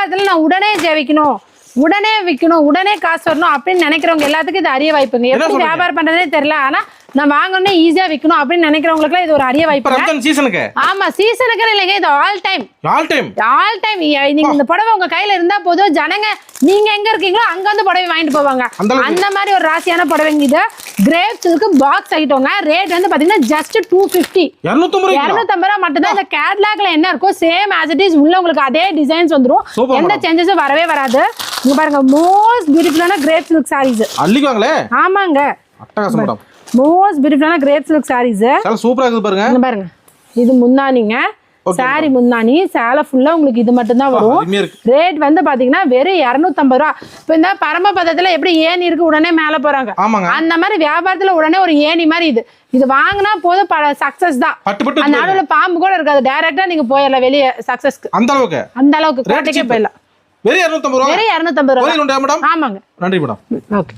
வியாபாரத்துல நான் உடனே ஜெயிக்கணும், உடனே விற்கணும், உடனே காசு வரணும் அப்படின்னு நினைக்கிறவங்க எல்லாத்துக்கும் இது அரிய வாய்ப்புங்க. எப்படி வியாபாரம் பண்றதே தெரியல, ஆனா நான் வாங்கணும் ஈஸியா விற்கணும் அப்படின்னு நினைக்கிறவங்களுக்கு இது ஒரு அரிய வாய்ப்பு. ஆமா, சீசனுக்கு இல்லைங்க, இது ஆல் டைம். நீங்க இந்த புடவை உங்க கையில இருந்தா போதும், ஜனங்க நீங்க எங்க இருக்கீங்களோ அங்க வந்து புடவை வாங்கிட்டு போவாங்க. அந்த மாதிரி ஒரு ராசியான புடவைங்க இது. கிரேப் சில்க் பாக்ஸ் ஐட்டங்க. ரேட் வந்து பாத்தீங்கன்னா ஜஸ்ட் 250 ரூபா மட்டும் தான். இந்த கேட்லாக்ல என்ன இருக்கோ சேம் ஆஸ் இட் இஸ் உள்ள உங்களுக்கு அதே டிசைன்ஸ் வந்துரும், எந்த சேஞ்சஸும் வரவே வராது. இங்க பாருங்க, மோஸ்ட் பியூட்டிஃபுல்லான கிரேப் சில்க் சாரீஸ். ஆமாங்க, மோஸ்ட் பியூட்டிஃபுல்லான கிரேப் சில்க் சாரீஸ். சூப்பரா இருக்கு பாருங்க. இங்க பாருங்க, இது முந்தானிங்க, சாரி முந்தானி, சேலை ஃபுல்லா உங்களுக்கு இது மட்டும் தான் வரும். ரேட் வந்து பாத்தீங்கன்னா வெறும் 250 ரூபா. இப்ப இந்த பரமபதத்துல எப்படி ஏணி இருக்கு உடனே மேல போறாங்க, அந்த மாதிரி வியாபாரத்துல உடனே ஒரு ஏணி மாதிரி இது வாங்கினா போதும், சக்சஸ் தான். நடுவுல பாம்பு கூட இருக்காது, டைரக்டா நீங்க போயிடலாம் வெளியே சக்சஸ்க்கு. அந்த அளவுக்கு கோட்டைக்கே போயிடலாம். வெறும் 250 ரூபா. ஆமாங்க. நன்றி மேடம். ஓகே.